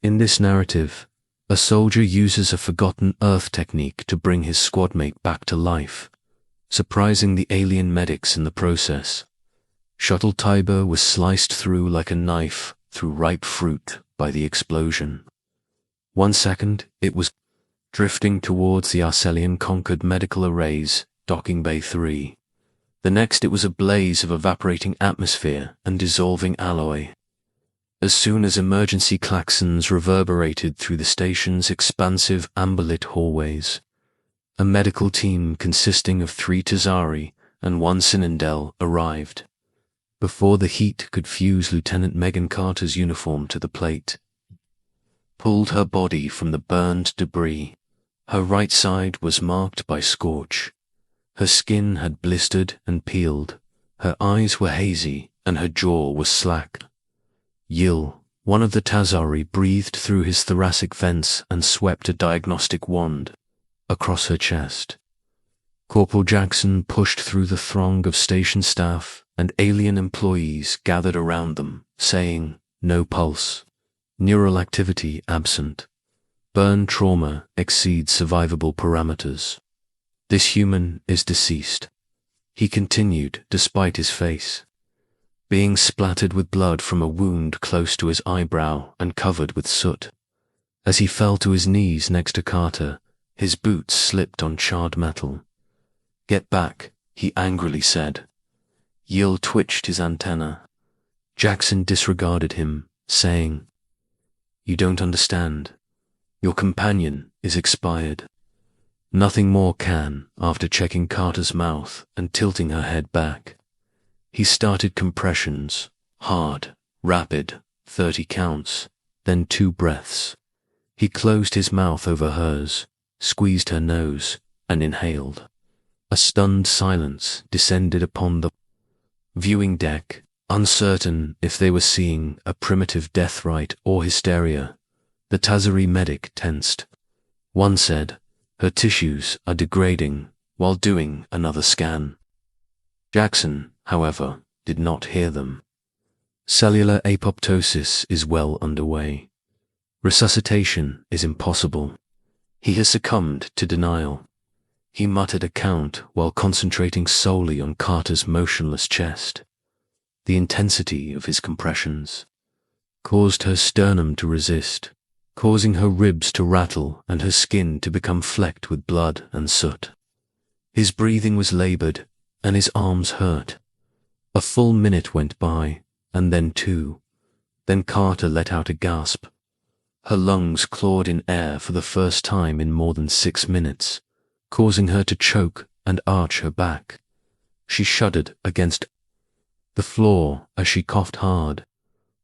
In this narrative, a soldier uses a forgotten Earth technique to bring his squadmate back to life, surprising the alien medics in the process. Shuttle Tiber was sliced through like a knife through ripe fruit by the explosion. 1 second, it was drifting towards the Arcelian-conquered medical arrays, Docking Bay 3. The next, it was a blaze of evaporating atmosphere and dissolving alloy. As soon as emergency klaxons reverberated through the station's expansive amber-lit hallways, a medical team consisting of 3 Tazari and 1 Cynindel arrived. Before the heat could fuse Lieutenant Megan Carter's uniform to the plate, pulled her body from the burned debris. Her right side was marked by scorch. Her skin had blistered and peeled. Her eyes were hazy and her jaw was slack. Yil, one of the Tazari, breathed through his thoracic vents and swept a diagnostic wand across her chest. Corporal Jackson pushed through the throng of station staff and alien employees gathered around them, saying, "No pulse. Neural activity absent. Burn trauma exceeds survivable parameters. This human is deceased." He continued despite his face, being splattered with blood from a wound close to his eyebrow and covered with soot. As he fell to his knees next to Carter, his boots slipped on charred metal. "Get back," he angrily said. Yil twitched his antenna. Jackson disregarded him, saying, "You don't understand. Your companion is expired." Nothing more can, after checking Carter's mouth and tilting her head back. He started compressions, hard, rapid, 30 counts, then 2 breaths. He closed his mouth over hers, squeezed her nose, and inhaled. A stunned silence descended upon the viewing deck, uncertain if they were seeing a primitive death rite or hysteria. The Tazari medic tensed. One said, "Her tissues are degrading," while doing another scan. Jackson, however, did not hear them. Cellular apoptosis is well underway. Resuscitation is impossible. He has succumbed to denial. He muttered a count while concentrating solely on Carter's motionless chest. The intensity of his compressions caused her sternum to resist, causing her ribs to rattle and her skin to become flecked with blood and soot. His breathing was labored, and his arms hurt. A full minute went by, and then 2. Then Carter let out a gasp. Her lungs clawed in air for the first time in more than 6 minutes, causing her to choke and arch her back. She shuddered against the floor as she coughed hard.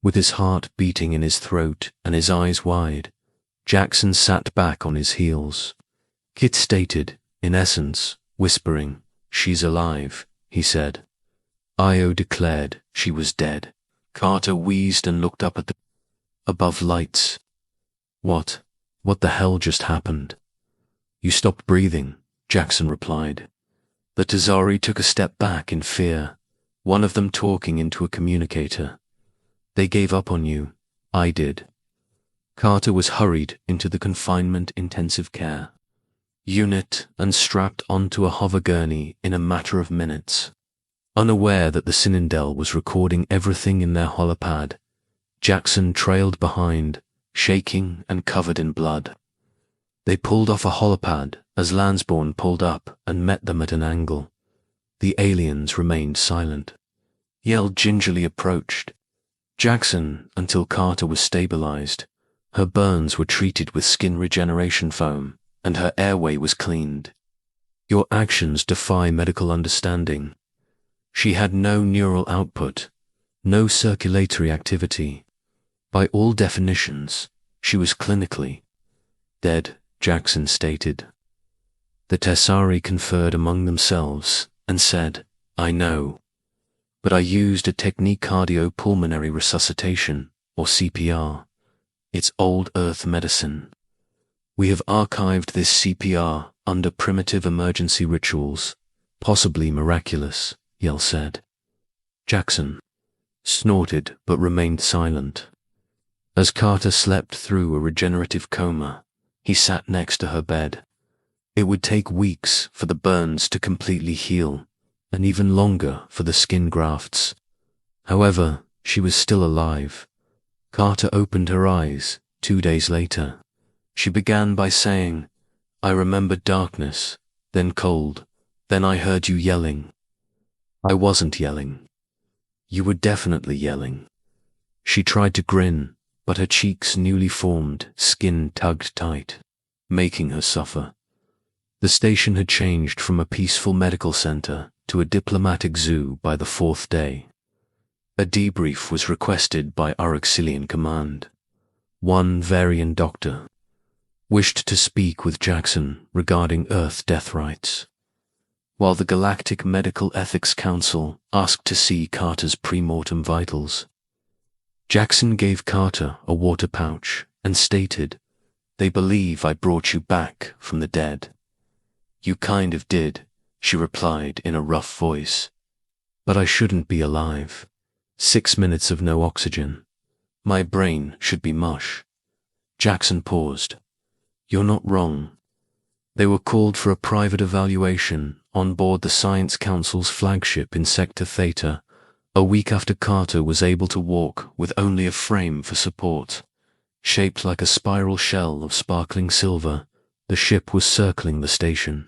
With his heart beating in his throat and his eyes wide, Jackson sat back on his heels. Kit stated, in essence, whispering, "She's alive," he said. Io declared she was dead. Carter wheezed and looked up at the above lights. What the hell just happened?" "You stopped breathing," Jackson replied. The Tazari took a step back in fear, one of them talking into a communicator. "They gave up on you. I did." Carter was hurried into the confinement intensive care unit and strapped onto a hover gurney in a matter of minutes. Unaware that the Cynindel was recording everything in their holopad, Jackson trailed behind, shaking and covered in blood. They pulled off a holopad as Lansbourne pulled up and met them at an angle. The aliens remained silent. Yell gingerly approached Jackson until Carter was stabilized. Her burns were treated with skin regeneration foam, and her airway was cleaned. "Your actions defy medical understanding." She had no neural output, no circulatory activity. By all definitions, she was clinically dead, Jackson stated. The Tessari conferred among themselves and said, "I know, but I used a technique cardiopulmonary resuscitation, or CPR. It's old Earth medicine. We have archived this CPR under primitive emergency rituals, possibly miraculous," Yell said. Jackson snorted but remained silent. As Carter slept through a regenerative coma, he sat next to her bed. It would take weeks for the burns to completely heal, and even longer for the skin grafts. However, she was still alive. Carter opened her eyes 2 days later. She began by saying, "I remembered darkness, then cold, then I heard you yelling." "I wasn't yelling." "You were definitely yelling." She tried to grin, but her cheeks' newly formed skin tugged tight, making her suffer. The station had changed from a peaceful medical center to a diplomatic zoo by the 4th day. A debrief was requested by our auxiliary command. One Varian doctor wished to speak with Jackson regarding Earth death rights, while the Galactic Medical Ethics Council asked to see Carter's pre-mortem vitals. Jackson gave Carter a water pouch and stated, "They believe I brought you back from the dead." "You kind of did," she replied in a rough voice. "But I shouldn't be alive. 6 minutes of no oxygen. My brain should be mush." Jackson paused. "You're not wrong." They were called for a private evaluation on board the Science Council's flagship in Sector Theta, a week after Carter was able to walk with only a frame for support. Shaped like a spiral shell of sparkling silver, the ship was circling the station.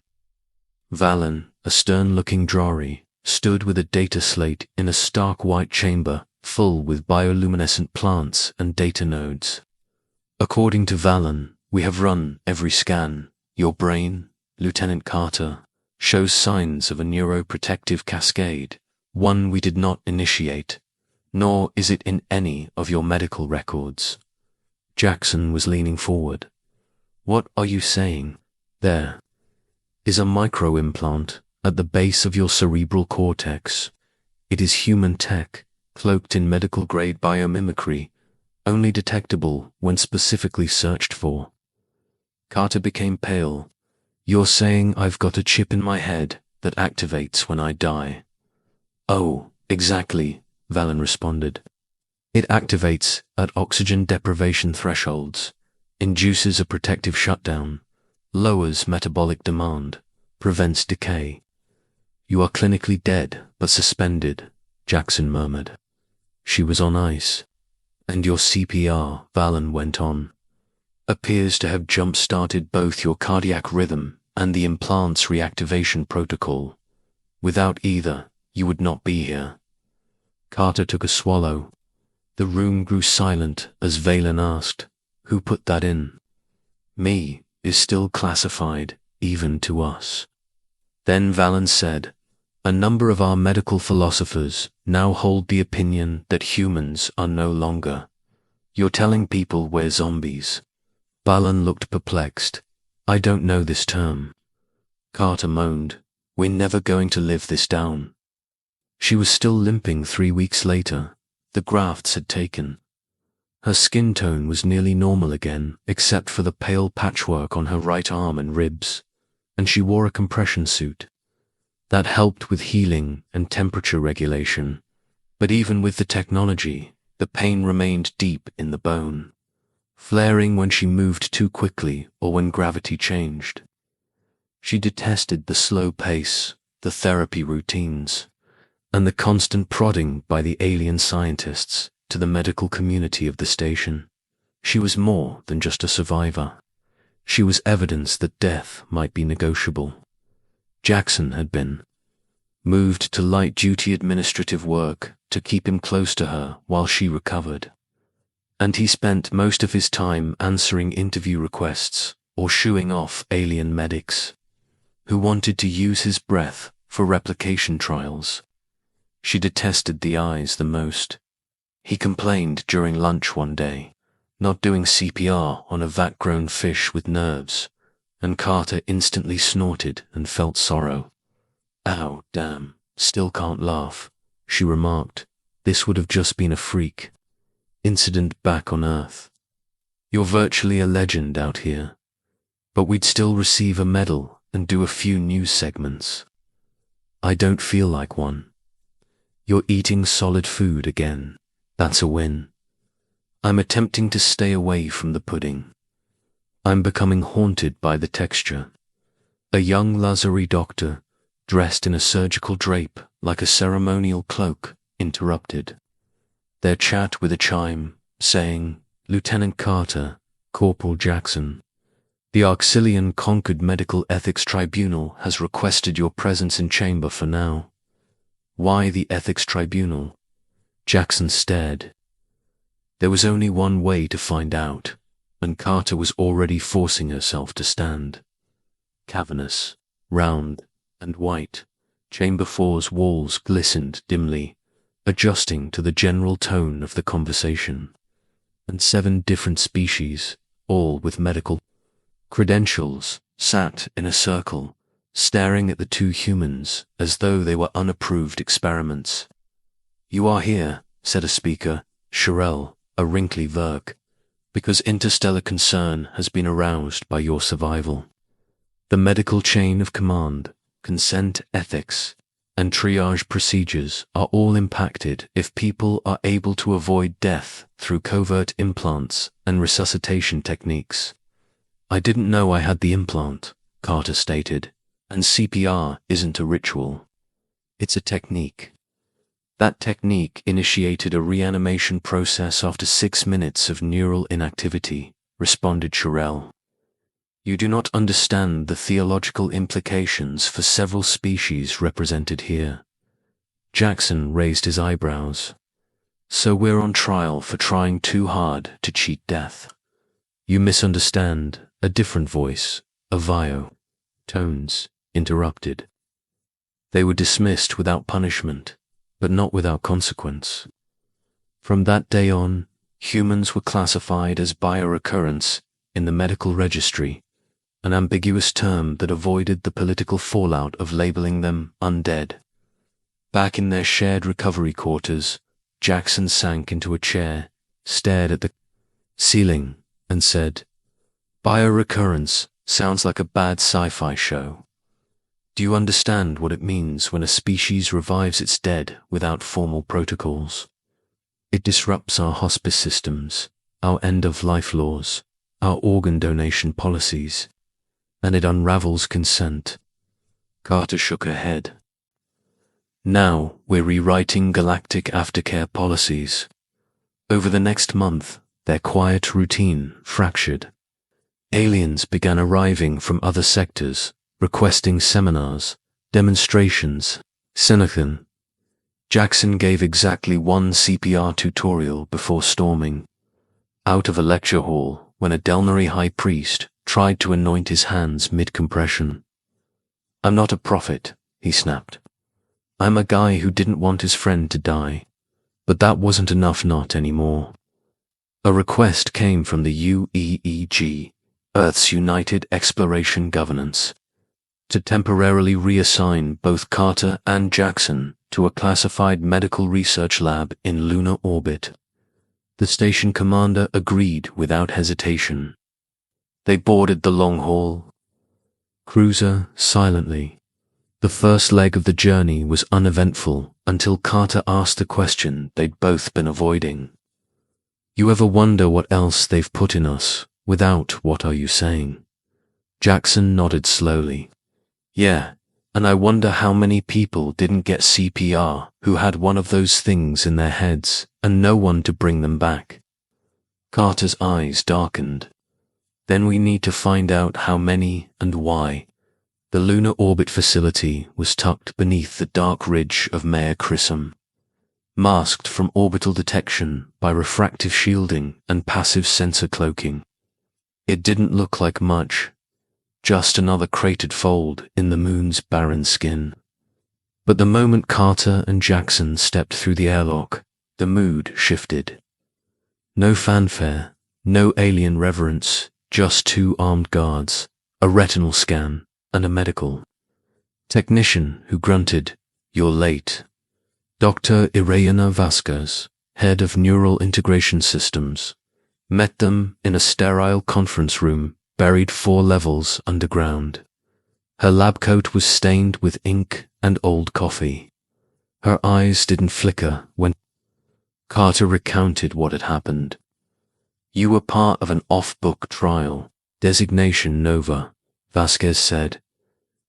Valen, a stern-looking Drari, stood with a data slate in a stark white chamber full with bioluminescent plants and data nodes. "According to Valen, we have run every scan. Your brain, Lieutenant Carter, shows signs of a neuroprotective cascade, one we did not initiate, nor is it in any of your medical records." Jackson was leaning forward. "What are you saying? There is a micro-implant at the base of your cerebral cortex. It is human tech, cloaked in medical-grade biomimicry, only detectable when specifically searched for." Carter became pale. "You're saying I've got a chip in my head that activates when I die?" "Oh, exactly," Valen responded. "It activates at oxygen deprivation thresholds, induces a protective shutdown, lowers metabolic demand, prevents decay." "You are clinically dead, but suspended," Jackson murmured. She was on ice. "And your CPR," Valen went on, "appears to have jump-started both your cardiac rhythm and the implant's reactivation protocol. Without either, you would not be here." Carter took a swallow. The room grew silent as Valen asked, "Who put that in?" "Me" is still classified, even to us. Then Valen said, "A number of our medical philosophers now hold the opinion that humans are no longer. You're telling people we're zombies." Valen looked perplexed. "I don't know this term." Carter moaned, "We're never going to live this down." She was still limping 3 weeks later. The grafts had taken. Her skin tone was nearly normal again, except for the pale patchwork on her right arm and ribs, and she wore a compression suit. That helped with healing and temperature regulation, but even with the technology, the pain remained deep in the bone, flaring when she moved too quickly or when gravity changed. She detested the slow pace, the therapy routines, and the constant prodding by the alien scientists to the medical community of the station. She was more than just a survivor. She was evidence that death might be negotiable. Jackson had been moved to light-duty administrative work to keep him close to her while she recovered, and he spent most of his time answering interview requests or shooing off alien medics who wanted to use his breath for replication trials. She detested the eyes the most. He complained during lunch one day, not doing CPR on a vat-grown fish with nerves, and Carter instantly snorted and felt sorrow. "Ow, damn, still can't laugh," she remarked. "This would have just been a freak incident back on Earth. You're virtually a legend out here, but we'd still receive a medal and do a few news segments." "I don't feel like one." "You're eating solid food again. That's a win." I'm attempting to stay away from the pudding. I'm becoming haunted by the texture. A young Lazari doctor, dressed in a surgical drape like a ceremonial cloak, interrupted their chat with a chime, saying, "Lieutenant Carter, Corporal Jackson, the Auxilian Concord Medical Ethics Tribunal has requested your presence in chamber for now." Why the Ethics Tribunal? Jackson stared. There was only one way to find out, and Carter was already forcing herself to stand. Cavernous, round, and white, Chamber 4's walls glistened dimly, adjusting to the general tone of the conversation, and 7 different species, all with medical credentials, sat in a circle, staring at the 2 humans as though they were unapproved experiments. "You are here," said a speaker, Sherelle, a wrinkly Verk, "because interstellar concern has been aroused by your survival. The medical chain of command, consent ethics, and triage procedures are all impacted if people are able to avoid death through covert implants and resuscitation techniques." "I didn't know I had the implant," Carter stated, "and CPR isn't a ritual. It's a technique." That technique initiated a reanimation process after 6 minutes of neural inactivity, responded Sherelle. "You do not understand the theological implications for several species represented here." Jackson raised his eyebrows. "So we're on trial for trying too hard to cheat death." "You misunderstand," a different voice, a vio tones, interrupted. "They were dismissed without punishment, but not without consequence. From that day on, humans were classified as biorecurrence in the medical registry, an ambiguous term that avoided the political fallout of labeling them undead. Back in their shared recovery quarters, Jackson sank into a chair, stared at the ceiling, and said, "Biorecurrence sounds like a bad sci-fi show. Do you understand what it means when a species revives its dead without formal protocols? It disrupts our hospice systems, our end-of-life laws, our organ donation policies, and it unravels consent." Carter shook her head. "Now we're rewriting galactic aftercare policies." Over the next month, their quiet routine fractured. Aliens began arriving from other sectors, requesting seminars, demonstrations, Senechan. Jackson gave exactly 1 CPR tutorial before storming out of a lecture hall when a Delnary high priest tried to anoint his hands mid-compression. "I'm not a prophet," he snapped. "I'm a guy who didn't want his friend to die." But that wasn't enough, not anymore. A request came from the UEEG, Earth's United Exploration Governance, to temporarily reassign both Carter and Jackson to a classified medical research lab in lunar orbit. The station commander agreed without hesitation. They boarded the long-haul cruiser silently. The first leg of the journey was uneventful until Carter asked the question they'd both been avoiding. "You ever wonder what else they've put in us without what are you saying?" Jackson nodded slowly. "Yeah, and I wonder how many people didn't get CPR who had one of those things in their heads and no one to bring them back." Carter's eyes darkened. "Then we need to find out how many and why." The lunar orbit facility was tucked beneath the dark ridge of Mare Crisium, masked from orbital detection by refractive shielding and passive sensor cloaking. It didn't look like much, just another cratered fold in the moon's barren skin. But the moment Carter and Jackson stepped through the airlock, the mood shifted. No fanfare, no alien reverence, just 2 armed guards, a retinal scan, and a medical technician who grunted, "You're late." Dr. Irayana Vasquez, head of Neural Integration Systems, met them in a sterile conference room buried 4 levels underground. Her lab coat was stained with ink and old coffee. Her eyes didn't flicker when Carter recounted what had happened. You were part of an off-book trial. Designation Nova, Vasquez said.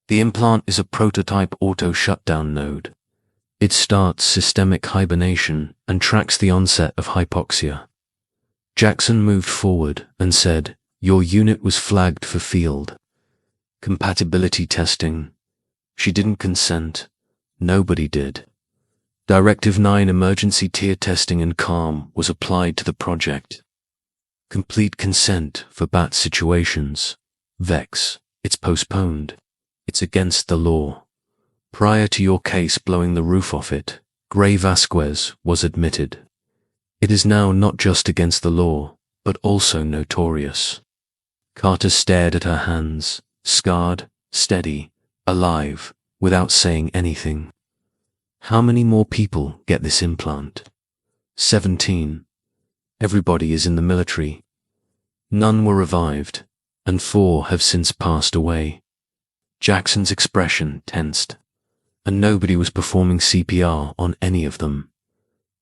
The implant is a prototype auto-shutdown node. It starts systemic hibernation and tracks the onset of hypoxia. Jackson moved forward and said, Your unit was flagged for field compatibility testing. She didn't consent. Nobody did. Directive 9 emergency tier testing and calm was applied to the project. Complete consent for bat situations. Vex, it's postponed. It's against the law. Prior to your case blowing the roof off it, Gray Vasquez was admitted. It is now not just against the law, but also notorious. Carter stared at her hands, scarred, steady, alive, without saying anything. How many more people get this implant? 17. Everybody is in the military. None were revived, and 4 have since passed away. Jackson's expression tensed, and nobody was performing CPR on any of them.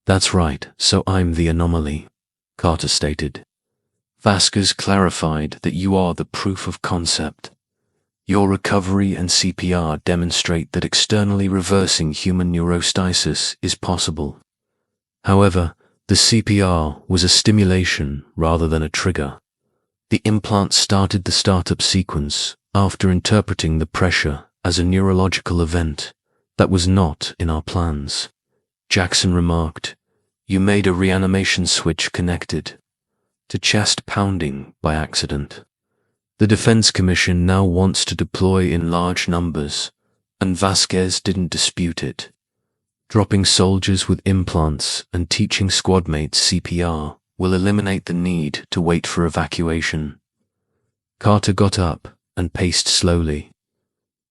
That's right, so I'm the anomaly, Carter stated. Vasquez clarified that you are the proof of concept. Your recovery and CPR demonstrate that externally reversing human neurostasis is possible. However, the CPR was a stimulation rather than a trigger. The implant started the startup sequence after interpreting the pressure as a neurological event that was not in our plans. Jackson remarked, You made a reanimation switch connected to chest pounding by accident. The Defense Commission now wants to deploy in large numbers, and Vasquez didn't dispute it. Dropping soldiers with implants and teaching squad mates CPR will eliminate the need to wait for evacuation. Carter got up and paced slowly.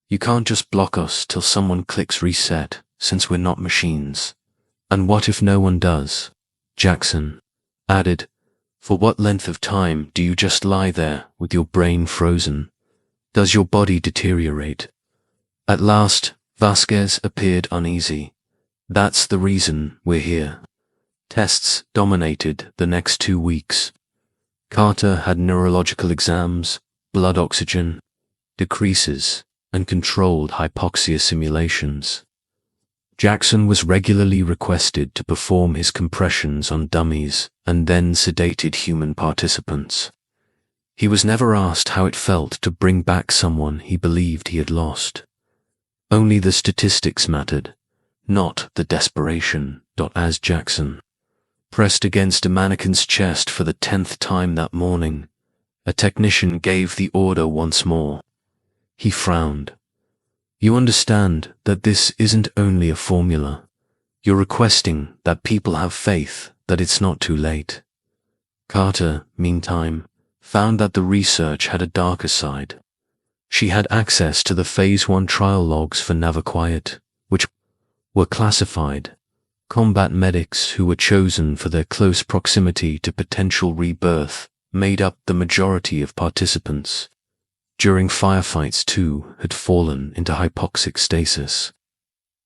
You can't just block us till someone clicks reset, since we're not machines. And what if no one does? Jackson added, For what length of time do you just lie there with your brain frozen? Does your body deteriorate? At last, Vasquez appeared uneasy. That's the reason we're here. Tests dominated the next 2 weeks. Carter had neurological exams, blood oxygen decreases, and controlled hypoxia simulations. Jackson was regularly requested to perform his compressions on dummies and then sedated human participants. He was never asked how it felt to bring back someone he believed he had lost. Only the statistics mattered, not the desperation. As Jackson pressed against a mannequin's chest for the 10th time that morning, a technician gave the order once more. He frowned. You understand that this isn't only a formula. You're requesting that people have faith that it's not too late. Carter, meantime, found that the research had a darker side. She had access to the Phase 1 trial logs for Navaquiet, which were classified. Combat medics who were chosen for their close proximity to potential rebirth made up the majority of participants. During firefights, 2 had fallen into hypoxic stasis.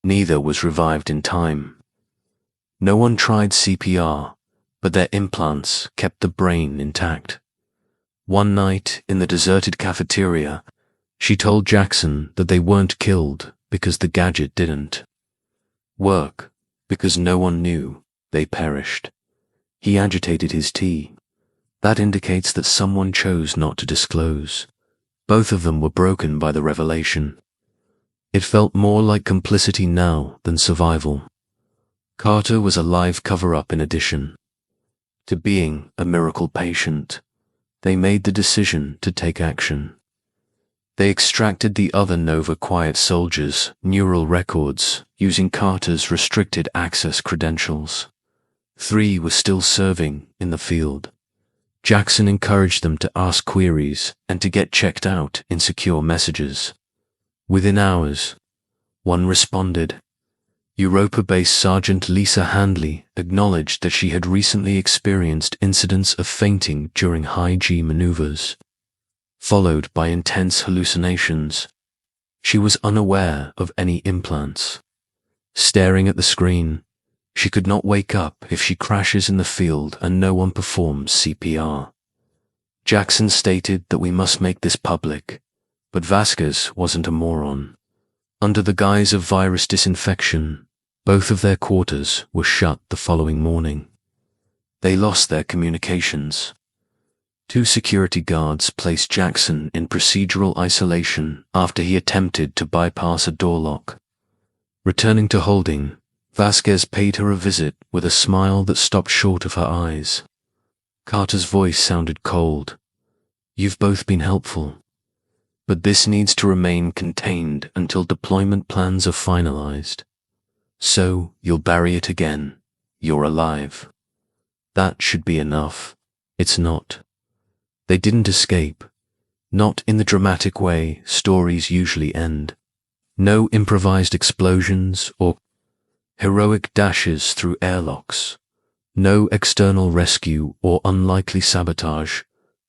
Neither was revived in time. No one tried CPR, but their implants kept the brain intact. One night in the deserted cafeteria, she told Jackson that they weren't killed because the gadget didn't work, because no one knew they perished. He agitated his tea. That indicates that someone chose not to disclose. Both of them were broken by the revelation. It felt more like complicity now than survival. Carter was a live cover-up in addition to being a miracle patient. They made the decision to take action. They extracted the other Nova Quiet soldiers' neural records using Carter's restricted access credentials. 3 were still serving in the field. Jackson encouraged them to ask queries and to get checked out in secure messages. Within hours, one responded. Europa-based Sergeant Lisa Handley acknowledged that she had recently experienced incidents of fainting during high-G maneuvers, followed by intense hallucinations. She was unaware of any implants. Staring at the screen, She could not wake up if she crashes in the field and no one performs CPR. Jackson stated that we must make this public, but Vasquez wasn't a moron. Under the guise of virus disinfection, both of their quarters were shut the following morning. They lost their communications. 2 security guards placed Jackson in procedural isolation after he attempted to bypass a door lock. Returning to holding, Vasquez paid her a visit with a smile that stopped short of her eyes. Carter's voice sounded cold. "You've both been helpful. But this needs to remain contained until deployment plans are finalized. So, you'll bury it again. You're alive. That should be enough. It's not. They didn't escape. Not in the dramatic way stories usually end. No improvised explosions or heroic dashes through airlocks. No external rescue or unlikely sabotage.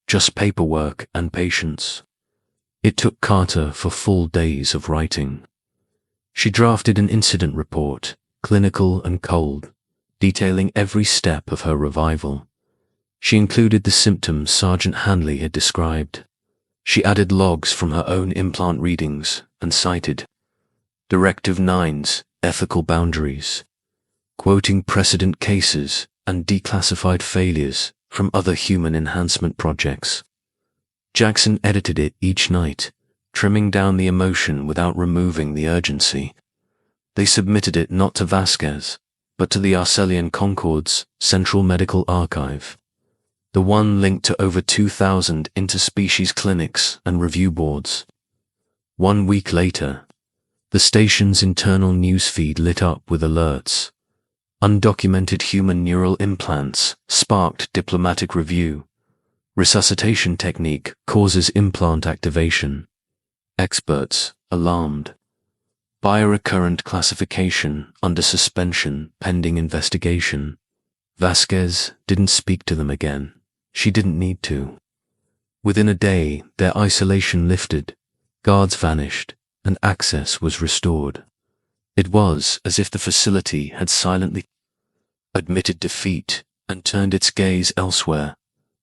Just paperwork and patience." It took Carter 4 full days of writing. She drafted an incident report, clinical and cold, detailing every step of her revival. She included the symptoms Sergeant Hanley had described. She added logs from her own implant readings and cited Directive 9's ethical boundaries, quoting precedent cases and declassified failures from other human enhancement projects. Jackson edited it each night, trimming down the emotion without removing the urgency. They submitted it not to Vasquez, but to the Arcelian Concord's Central Medical Archive, the one linked to over 2,000 interspecies clinics and review boards. 1 week later, the station's internal newsfeed lit up with alerts. Undocumented human neural implants sparked diplomatic review. Resuscitation technique causes implant activation. Experts alarmed. Biorecurrent classification under suspension pending investigation. Vasquez didn't speak to them again. She didn't need to. Within a day, their isolation lifted, guards vanished, and access was restored. It was as if the facility had silently admitted defeat and turned its gaze elsewhere,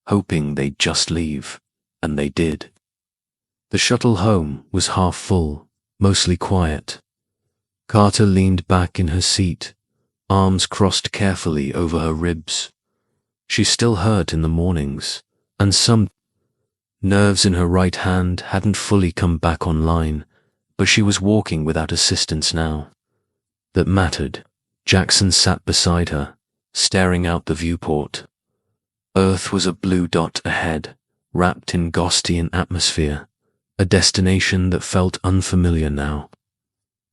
hoping they'd just leave, and they did. The shuttle home was half full, mostly quiet. Carter leaned back in her seat, arms crossed carefully over her ribs. She still hurt in the mornings, and some nerves in her right hand hadn't fully come back online, but she was walking without assistance now. That mattered. Jackson sat beside her, staring out the viewport. Earth was a blue dot ahead, wrapped in Ghostian atmosphere, a destination that felt unfamiliar now.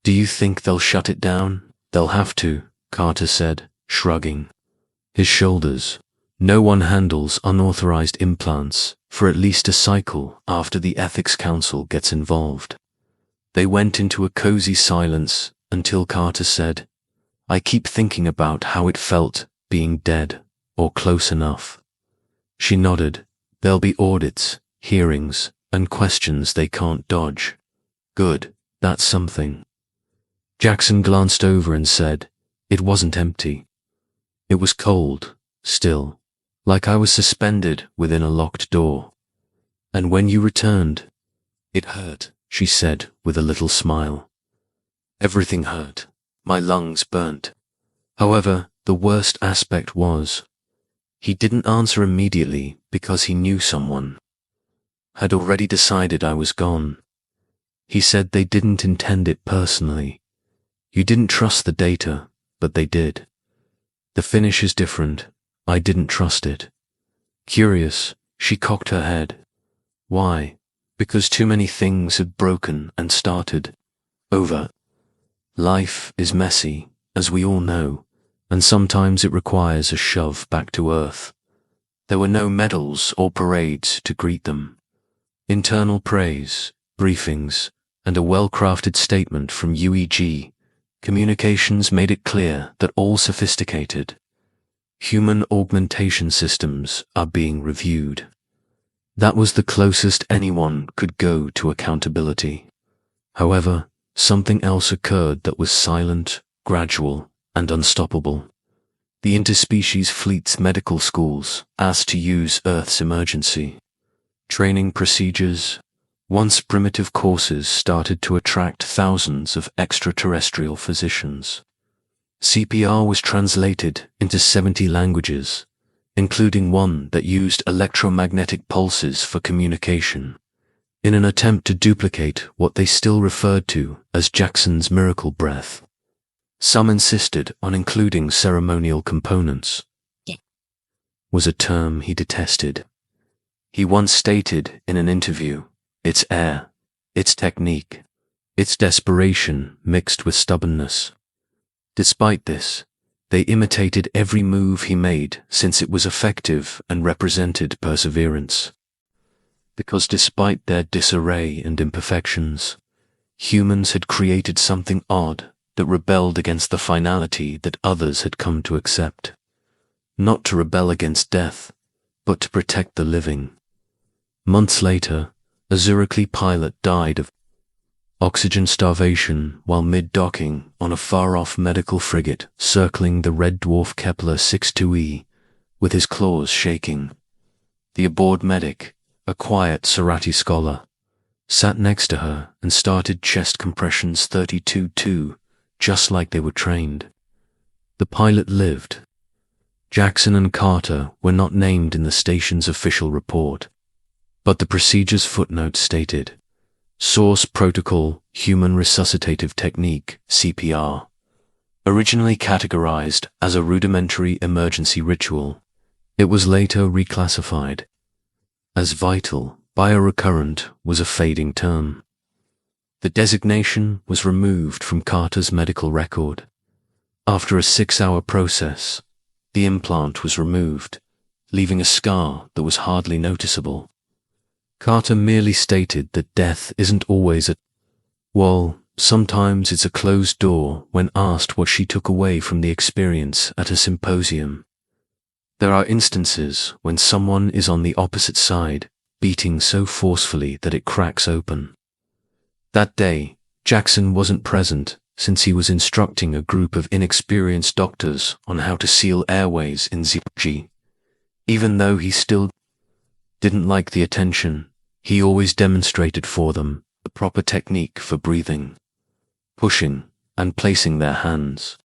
"Do you think they'll shut it down?" "They'll have to," Carter said, shrugging. His shoulders. "No one handles unauthorized implants for at least a cycle after the Ethics Council gets involved." They went into a cozy silence until Carter said, "I keep thinking about how it felt being dead or close enough." She nodded. "There'll be audits, hearings, and questions they can't dodge." "Good, that's something." Jackson glanced over and said, "It wasn't empty. It was cold, still, like I was suspended within a locked door. And when you returned, it hurt," she said with a little smile. "Everything hurt. My lungs burnt. However, the worst aspect was, he didn't answer immediately because he knew someone had already decided I was gone. He said they didn't intend it personally. You didn't trust the data, but they did. The finish is different. I didn't trust it." Curious, she cocked her head. "Why?" "Because too many things had broken and started over. Life is messy, as we all know, and sometimes it requires a shove back to Earth. There were no medals or parades to greet them. Internal praise, briefings, and a well-crafted statement from UEG. Communications made it clear that all sophisticated human augmentation systems are being reviewed. That was the closest anyone could go to accountability. However, something else occurred that was silent, gradual, and unstoppable. The interspecies fleet's medical schools asked to use Earth's emergency training procedures. Once primitive courses started to attract thousands of extraterrestrial physicians. CPR was translated into 70 languages, including one that used electromagnetic pulses for communication, in an attempt to duplicate what they still referred to as Jackson's miracle breath. Some insisted on including ceremonial components. Was a term he detested. He once stated in an interview, "It's air, it's technique, it's desperation mixed with stubbornness." Despite this, they imitated every move he made since it was effective and represented perseverance. Because despite their disarray and imperfections, humans had created something odd that rebelled against the finality that others had come to accept. Not to rebel against death, but to protect the living. Months later, a Zurich pilot died of oxygen starvation while mid-docking on a far-off medical frigate circling the red dwarf Kepler 62e, with his claws shaking. The aboard medic, a quiet Sarati scholar, sat next to her and started chest compressions 32-2, just like they were trained. The pilot lived. Jackson and Carter were not named in the station's official report, but the procedure's footnote stated, Source Protocol Human Resuscitative Technique, CPR. Originally categorized as a rudimentary emergency ritual, it was later reclassified as vital. Biorecurrent was a fading term. The designation was removed from Carter's medical record. After a 6-hour process, the implant was removed, leaving a scar that was hardly noticeable. Carter merely stated that death isn't always sometimes it's a closed door when asked what she took away from the experience at a symposium. There are instances when someone is on the opposite side, beating so forcefully that it cracks open. That day, Jackson wasn't present since he was instructing a group of inexperienced doctors on how to seal airways in ZG. Even though he still didn't like the attention, he always demonstrated for them the proper technique for breathing, pushing, and placing their hands.